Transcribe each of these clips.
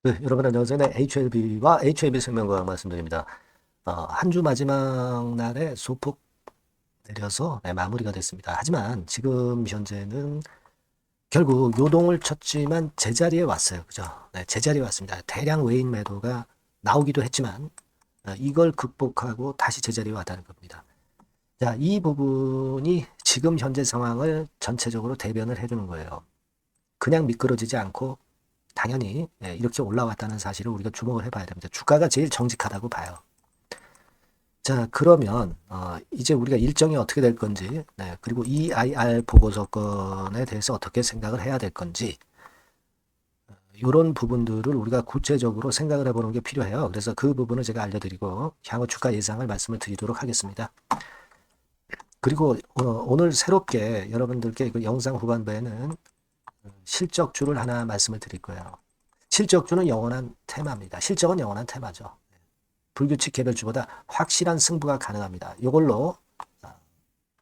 네, 여러분 안녕하세요. 네, HLB와 HLB 생명과학 말씀드립니다. 한 주 마지막 날에 소폭 내려서 마무리가 됐습니다. 하지만 지금 현재는 결국 요동을 쳤지만 제자리에 왔어요. 그죠? 네, 제자리에 왔습니다. 대량 외인 매도가 나오기도 했지만 이걸 극복하고 다시 제자리에 왔다는 겁니다. 자, 이 부분이 지금 현재 상황을 전체적으로 대변을 해주는 거예요. 그냥 미끄러지지 않고 당연히 이렇게 올라왔다는 사실을 우리가 주목을 해봐야 됩니다. 주가가 제일 정직하다고 봐요. 자, 그러면 이제 우리가 일정이 어떻게 될 건지, 네, 그리고 EIR 보고서 건에 대해서 어떻게 생각을 해야 될 건지, 이런 부분들을 우리가 구체적으로 생각을 해보는 게 필요해요. 그래서 그 부분을 제가 알려드리고 향후 주가 예상을 말씀을 드리도록 하겠습니다. 그리고 오늘 새롭게 여러분들께 그 영상 후반부에는 실적주를 하나 말씀을 드릴 거예요. 실적주는 영원한 테마입니다. 실적은 영원한 테마죠. 불규칙 개별주보다 확실한 승부가 가능합니다. 이걸로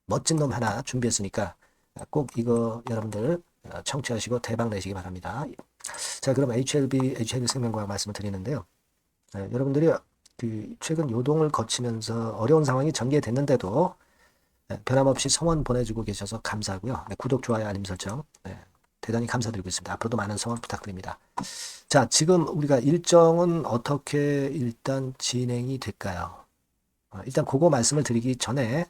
멋진 놈 하나 준비했으니까 꼭 이거 여러분들 청취하시고 대박 내시기 바랍니다. 자, 그럼 HLB 생명과학 말씀을 드리는데요. 여러분들이 그 최근 요동을 거치면서 어려운 상황이 전개됐는데도 변함없이 성원 보내주고 계셔서 감사하고요. 네, 구독, 좋아요, 알림 설정 대단히 감사드리고 있습니다. 앞으로도 많은 성원 부탁드립니다. 자, 지금 우리가 일정은 어떻게 일단 진행이 될까요? 일단 그거 말씀을 드리기 전에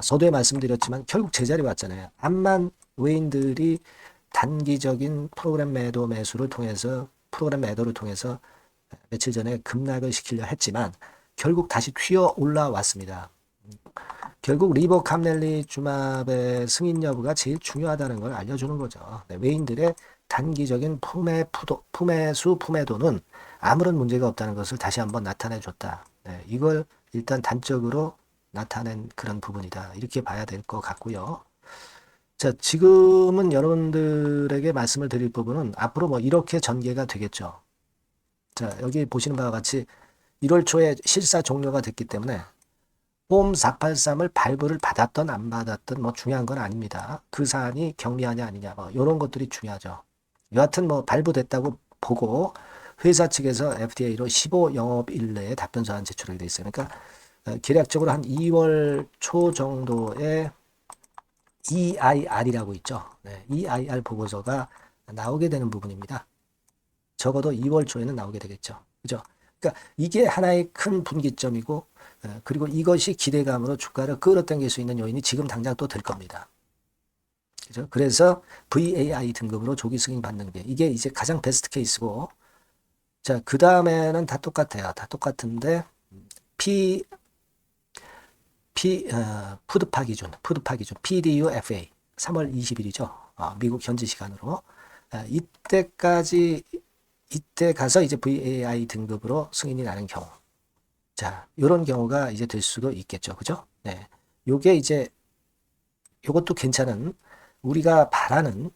서두에 말씀드렸지만 결국 제자리 왔잖아요. 암만 외인들이 단기적인 프로그램 매도 매수를 통해서 프로그램 매도를 통해서 며칠 전에 급락을 시키려 했지만 결국 다시 튀어 올라왔습니다. 결국 리버캄넬리주맙의 승인 여부가 제일 중요하다는 걸 알려주는 거죠. 네, 외인들의 단기적인 품매수 품매도는 아무런 문제가 없다는 것을 다시 한번 나타내 줬다. 네, 이걸 일단 단적으로 나타낸 그런 부분이다. 이렇게 봐야 될 것 같고요. 자, 지금은 여러분들에게 말씀을 드릴 부분은 앞으로 뭐 이렇게 전개가 되겠죠. 자, 여기 보시는 바와 같이 1월 초에 실사 종료가 됐기 때문에 홈 483을 발부를 받았던 안 받았던 뭐 중요한 건 아닙니다. 그 사안이 경미하냐 아니냐 뭐 이런 것들이 중요하죠. 여하튼 뭐 발부됐다고 보고 회사 측에서 FDA로 15 영업일 내에 답변 사안 제출하게 돼 있어요. 그러니까 계략적으로 한 2월 초 정도에 EIR이라고 있죠. 네, EIR 보고서가 나오게 되는 부분입니다. 적어도 2월 초에는 나오게 되겠죠. 그죠? 그러니까 이게 하나의 큰 분기점이고 그리고 이것이 기대감으로 주가를 끌어당길 수 있는 요인이 지금 당장 또 될 겁니다. 그죠? 그래서 VAI 등급으로 조기 승인 받는 게 이게 이제 가장 베스트 케이스고 자, 그 다음에는 다 똑같아요. 다 똑같은데 P 푸드파 기준 PDUFA 3월 20일이죠. 미국 현지 시간으로 이때까지 이때 가서 이제 VAI 등급으로 승인이 나는 경우. 자, 요런 경우가 이제 될 수도 있겠죠. 그죠? 네. 요게 이제 요것도 괜찮은 우리가 바라는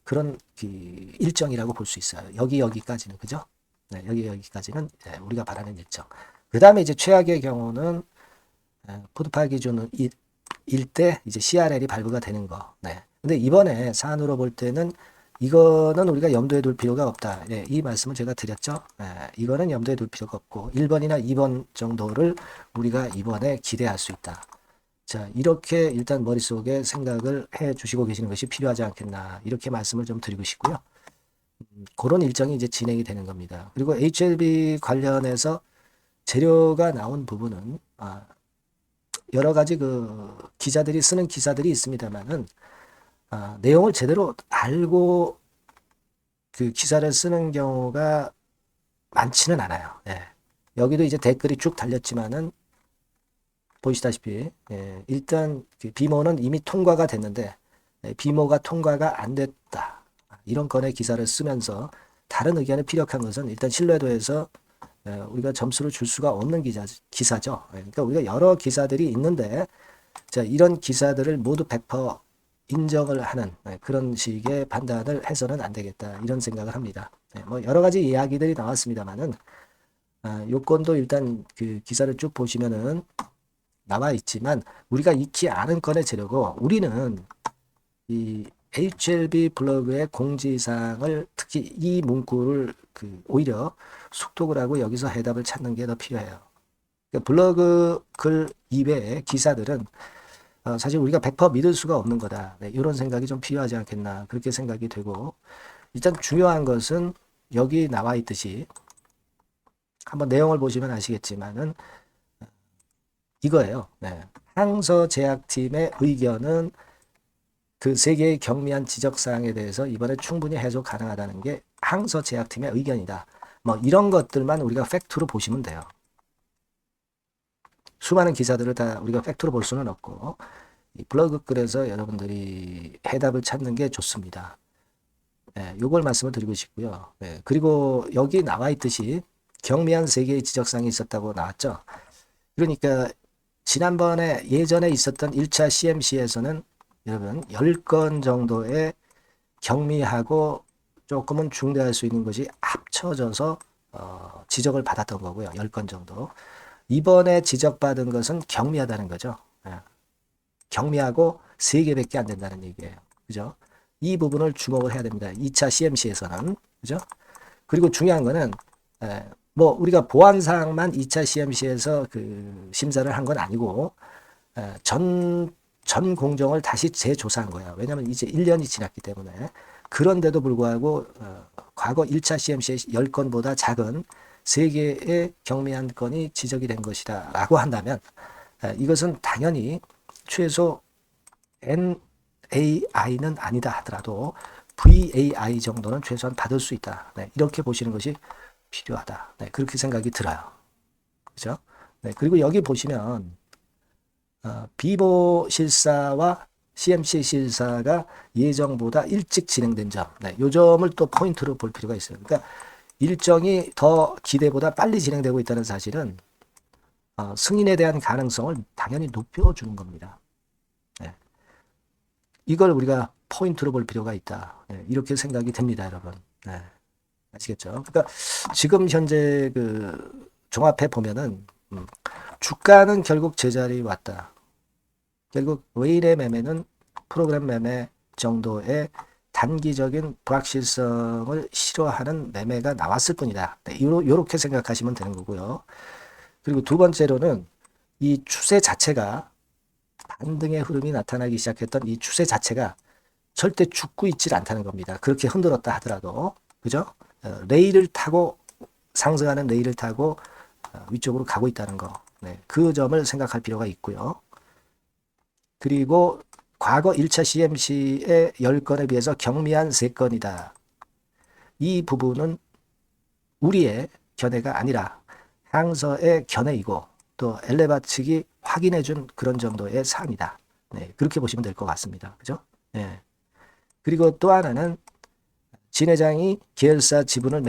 그런 그 일정이라고 볼 수 있어요. 여기까지는 그죠? 네, 여기까지는 우리가 바라는 일정. 그 다음에 이제 최악의 경우는 푸드파 기준 일때 이제 CRL이 발부가 되는 거. 네. 근데 이번에 사안으로 볼 때는 이거는 우리가 염두에 둘 필요가 없다. 네, 이 말씀을 제가 드렸죠. 네, 이거는 염두에 둘 필요가 없고 1번이나 2번 정도를 우리가 이번에 기대할 수 있다. 자, 이렇게 일단 머릿속에 생각을 해 주시고 계시는 것이 필요하지 않겠나. 이렇게 말씀을 좀 드리고 싶고요. 그런 일정이 이제 진행이 되는 겁니다. 그리고 HLB 관련해서 재료가 나온 부분은 여러 가지 그 기자들이 쓰는 기사들이 있습니다만은 내용을 제대로 알고 그 기사를 쓰는 경우가 많지는 않아요. 예. 여기도 이제 댓글이 쭉 달렸지만은 보시다시피 일단 그 비모는 이미 통과가 됐는데 비모가 통과가 안 됐다. 이런 건의 기사를 쓰면서 다른 의견을 피력한 것은 일단 신뢰도에서 우리가 점수를 줄 수가 없는 기사죠. 그러니까 우리가 여러 기사들이 있는데 자, 이런 기사들을 모두 100% 인정을 하는 그런 식의 판단을 해서는 안 되겠다. 이런 생각을 합니다. 뭐 여러 가지 이야기들이 나왔습니다만은 요건도 일단 그 기사를 쭉 보시면은 나와 있지만 우리가 익히 아는 건의 재료고 우리는 이 HLB 블로그의 공지사항을 특히 이 문구를 오히려 숙독을 하고 여기서 해답을 찾는 게 더 필요해요. 그러니까 블로그 글 이외의 기사들은 사실 우리가 100% 믿을 수가 없는 거다. 네, 이런 생각이 좀 필요하지 않겠나 그렇게 생각이 되고 일단 중요한 것은 여기 나와 있듯이 한번 내용을 보시면 아시겠지만은 이거예요. 네. 항서 제약팀의 의견은 그 세 개의 경미한 지적사항에 대해서 이번에 충분히 해소 가능하다는 게 항서 제약팀의 의견이다. 뭐 이런 것들만 우리가 팩트로 보시면 돼요. 수많은 기사들을 다 우리가 팩트로 볼 수는 없고 이 블로그 글에서 여러분들이 해답을 찾는 게 좋습니다. 네, 요걸 말씀을 드리고 싶고요. 네, 그리고 여기 나와 있듯이 경미한 세 개의 지적사항이 있었다고 나왔죠. 그러니까 지난번에 예전에 있었던 1차 CMC에서는 여러분 10건 정도의 경미하고 조금은 중대할 수 있는 것이 합쳐져서 지적을 받았던 거고요. 10건 정도. 이번에 지적받은 것은 경미하다는 거죠. 예. 경미하고 3개밖에 안 된다는 얘기예요. 그죠? 이 부분을 주목을 해야 됩니다. 2차 CMC에서는. 그죠? 그리고 중요한 거는 뭐 우리가 보안사항만 2차 CMC에서 심사를 한 건 아니고 전 공정을 다시 재조사한 거야. 왜냐하면 이제 1년이 지났기 때문에. 그런데도 불구하고 과거 1차 CMC의 10건보다 작은 3개의 경미한 건이 지적이 된 것이다 라고 한다면 이것은 당연히 최소 NAI는 아니다 하더라도 VAI 정도는 최소한 받을 수 있다. 네, 이렇게 보시는 것이 필요하다. 네, 그렇게 생각이 들어요. 그죠? 네, 그리고 여기 보시면 비보 실사와 CMC 실사가 예정보다 일찍 진행된 점, 네, 이 점을 또 포인트로 볼 필요가 있어요. 그러니까 일정이 더 기대보다 빨리 진행되고 있다는 사실은 승인에 대한 가능성을 당연히 높여주는 겁니다. 네. 이걸 우리가 포인트로 볼 필요가 있다. 네, 이렇게 생각이 됩니다, 여러분. 네. 아시겠죠? 그러니까 지금 현재 종합해 보면은 주가는 결국 제자리에 왔다. 결국 레일의 매매는 프로그램 매매 정도의 단기적인 불확실성을 싫어하는 매매가 나왔을 뿐이다. 네, 요렇게 생각하시면 되는 거고요. 그리고 두 번째로는 이 추세 자체가 반등의 흐름이 나타나기 시작했던 이 추세 자체가 절대 죽고 있질 않다는 겁니다. 그렇게 흔들었다 하더라도. 그죠? 레일을 타고 상승하는 레일을 타고 위쪽으로 가고 있다는 거. 네, 그 점을 생각할 필요가 있고요. 그리고 과거 1차 CMC의 10건에 비해서 경미한 3건이다. 이 부분은 우리의 견해가 아니라 항서의 견해이고 또 엘레바 측이 확인해 준 그런 정도의 사항이다. 네, 그렇게 보시면 될 것 같습니다. 그죠? 네. 그리고 또 하나는 진 회장이 계열사 지분을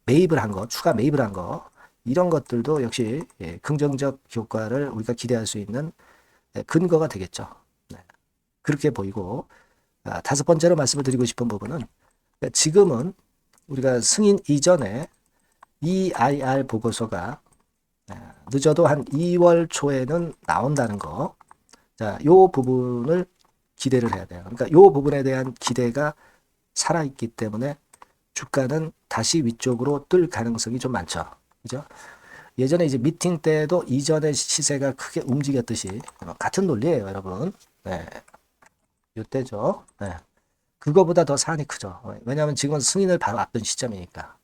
매입을 한 거, 추가 매입을 한 거, 이런 것들도 역시 긍정적 효과를 우리가 기대할 수 있는 근거가 되겠죠. 네. 그렇게 보이고, 다섯 번째로 말씀을 드리고 싶은 부분은 지금은 우리가 승인 이전에 EIR 보고서가 늦어도 한 2월 초에는 나온다는 거. 자, 요 부분을 기대를 해야 돼요. 그러니까 요 부분에 대한 기대가 살아있기 때문에 주가는 다시 위쪽으로 뜰 가능성이 좀 많죠. 그죠? 예전에 이제 미팅 때도 이전의 시세가 크게 움직였듯이 같은 논리예요, 여러분. 네. 이때죠. 네. 그거보다 더 사안이 크죠. 왜냐하면 지금은 승인을 바로 앞둔 시점이니까.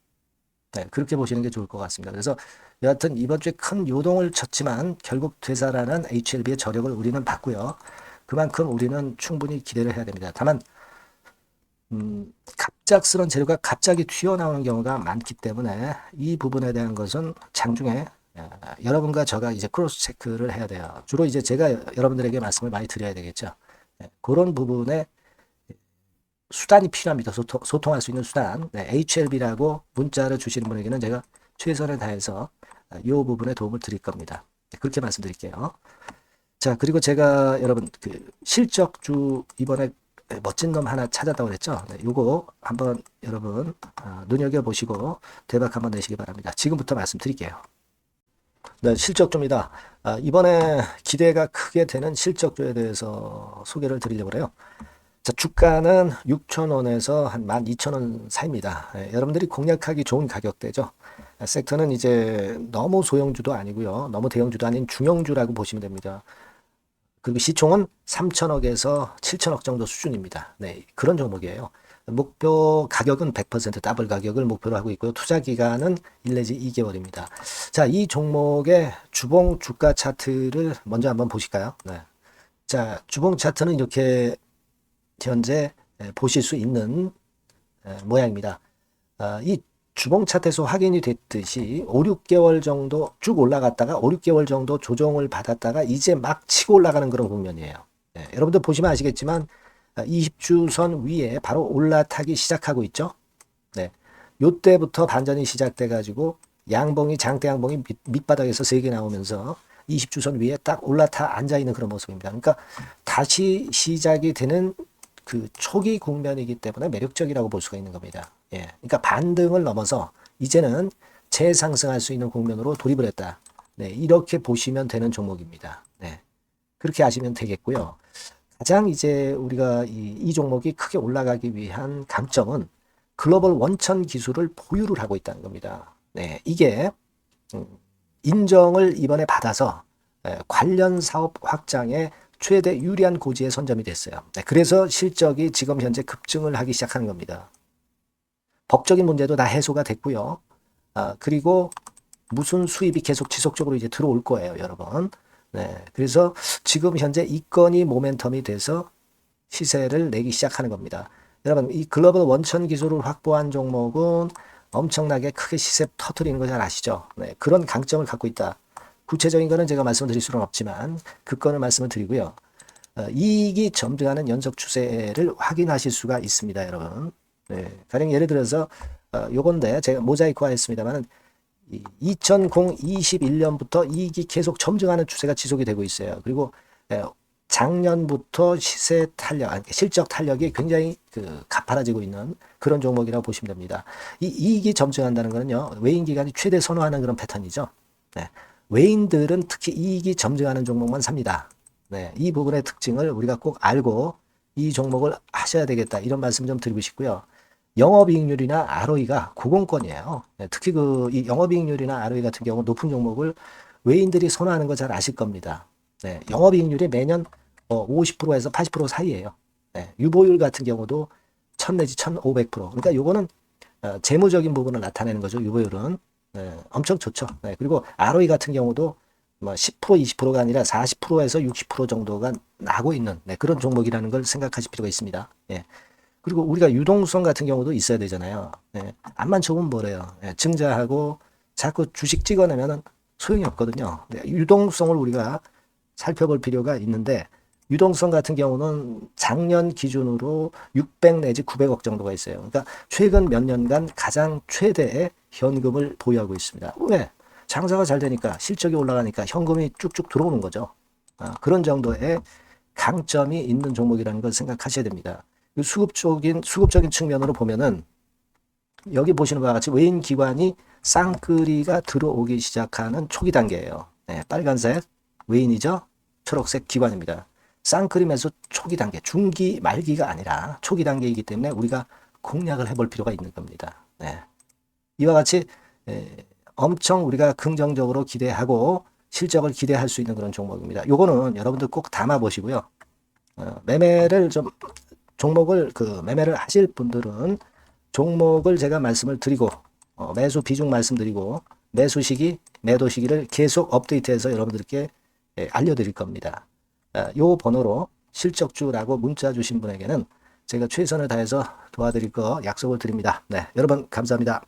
네, 그렇게 보시는 게 좋을 것 같습니다. 그래서 여하튼 이번 주에 큰 요동을 쳤지만 결국 되살아난 HLB의 저력을 우리는 봤고요. 그만큼 우리는 충분히 기대를 해야 됩니다. 다만 갑작스런 재료가 갑자기 튀어나오는 경우가 많기 때문에 이 부분에 대한 것은 장중에 여러분과 저가 이제 크로스 체크를 해야 돼요. 주로 이제 제가 여러분들에게 말씀을 많이 드려야 되겠죠. 그런 부분에 수단이 필요합니다. 소통할 수 있는 수단. HLB라고 문자를 주시는 분에게는 제가 최선을 다해서 이 부분에 도움을 드릴 겁니다. 그렇게 말씀드릴게요. 자, 그리고 제가 여러분 실적주 이번에 멋진 놈 하나 찾았다고 그랬죠. 네, 요거 한번 여러분 눈여겨보시고 대박 한번 내시기 바랍니다. 지금부터 말씀드릴게요. 네, 실적주입니다. 이번에 기대가 크게 되는 실적주에 대해서 소개를 드리려고 해요. 자, 주가는 6,000원에서 한 12,000원 사이입니다. 여러분들이 공략하기 좋은 가격대죠. 섹터는 이제 너무 소형주도 아니고요. 너무 대형주도 아닌 중형주라고 보시면 됩니다. 그리고 시총은 3천억에서 7천억 정도 수준입니다. 네, 그런 종목이에요. 목표 가격은 100% 더블 가격을 목표로 하고 있고요. 투자 기간은 1 내지 2개월입니다. 자, 이 종목의 주봉 주가 차트를 먼저 한번 보실까요? 네. 자, 주봉 차트는 이렇게 현재 보실 수 있는 모양입니다. 이 주봉 차트에서 확인이 됐듯이 5, 6개월 정도 쭉 올라갔다가 5, 6개월 정도 조정을 받았다가 이제 막 치고 올라가는 그런 국면이에요. 네, 여러분들 보시면 아시겠지만 20주선 위에 바로 올라타기 시작하고 있죠. 네, 요때부터 반전이 시작돼 가지고 양봉이 장대 양봉이 밑바닥에서 3개 나오면서 20주선 위에 딱 올라타 앉아 있는 그런 모습입니다. 그러니까 다시 시작이 되는 그 초기 국면이기 때문에 매력적이라고 볼 수가 있는 겁니다. 예, 그러니까 반등을 넘어서 이제는 재상승할 수 있는 국면으로 돌입을 했다. 네, 이렇게 보시면 되는 종목입니다. 네, 그렇게 아시면 되겠고요. 가장 이제 우리가 이 종목이 크게 올라가기 위한 강점은 글로벌 원천 기술을 보유를 하고 있다는 겁니다. 네, 이게 인정을 이번에 받아서 관련 사업 확장에 최대 유리한 고지에 선점이 됐어요. 네, 그래서 실적이 지금 현재 급증을 하기 시작하는 겁니다. 법적인 문제도 다 해소가 됐고요. 그리고 무슨 수입이 계속 지속적으로 이제 들어올 거예요, 여러분. 네, 그래서 지금 현재 이 건이 모멘텀이 돼서 시세를 내기 시작하는 겁니다. 여러분, 이 글로벌 원천 기술을 확보한 종목은 엄청나게 크게 시세 터트리는 거 잘 아시죠? 네, 그런 강점을 갖고 있다. 구체적인 거는 제가 말씀드릴 수는 없지만 그 건을 말씀을 드리고요. 이익이 점증하는 연속 추세를 확인하실 수가 있습니다, 여러분. 네, 가령 예를 들어서 요건데 제가 모자이크화 했습니다만 2021년부터 이익이 계속 점증하는 추세가 지속이 되고 있어요. 그리고 작년부터 시세 탄력, 실적 탄력이 굉장히 가파라지고 있는 그런 종목이라고 보시면 됩니다. 이 이익이 점증한다는 것은요, 외인 기관이 최대 선호하는 그런 패턴이죠. 네. 외인들은 특히 이익이 점증하는 종목만 삽니다. 네, 이 부분의 특징을 우리가 꼭 알고 이 종목을 하셔야 되겠다, 이런 말씀 좀 드리고 싶고요. 영업이익률이나 ROE가 고공권이에요. 네, 특히 이 영업이익률이나 ROE 같은 경우 높은 종목을 외인들이 선호하는 거 잘 아실 겁니다. 네, 영업이익률이 매년 50%에서 80% 사이에요. 네, 유보율 같은 경우도 1000 내지 1500%. 그러니까 요거는 재무적인 부분을 나타내는 거죠. 유보율은. 네, 엄청 좋죠. 네, 그리고 ROE 같은 경우도 뭐 10% 20%가 아니라 40%에서 60% 정도가 나고 있는 그런 종목이라는 걸 생각하실 필요가 있습니다. 예. 그리고 우리가 유동성 같은 경우도 있어야 되잖아요. 예. 암만 좋으면 뭐래요. 예. 증자하고 자꾸 주식 찍어내면 소용이 없거든요. 네. 유동성을 우리가 살펴볼 필요가 있는데, 유동성 같은 경우는 작년 기준으로 600 내지 900억 정도가 있어요. 그러니까 최근 몇 년간 가장 최대의 현금을 보유하고 있습니다. 왜? 장사가 잘 되니까, 실적이 올라가니까 현금이 쭉쭉 들어오는 거죠. 그런 정도의 강점이 있는 종목이라는 걸 생각하셔야 됩니다. 수급적인 측면으로 보면은 여기 보시는 바와 같이 외인 기관이 쌍끌이가 들어오기 시작하는 초기 단계예요. 네, 빨간색 외인이죠. 초록색 기관입니다. 쌍끌이 매수 초기 단계, 중기 말기가 아니라 초기 단계이기 때문에 우리가 공략을 해볼 필요가 있는 겁니다. 네. 이와 같이 엄청 우리가 긍정적으로 기대하고 실적을 기대할 수 있는 그런 종목입니다. 요거는 여러분들 꼭 담아 보시고요. 매매를 좀 종목을 매매를 하실 분들은 종목을 제가 말씀을 드리고 매수 비중 말씀드리고 매수 시기, 매도 시기를 계속 업데이트해서 여러분들께 알려드릴 겁니다. 요 번호로 실적주라고 문자 주신 분에게는 제가 최선을 다해서 도와드릴 거 약속을 드립니다. 네, 여러분 감사합니다.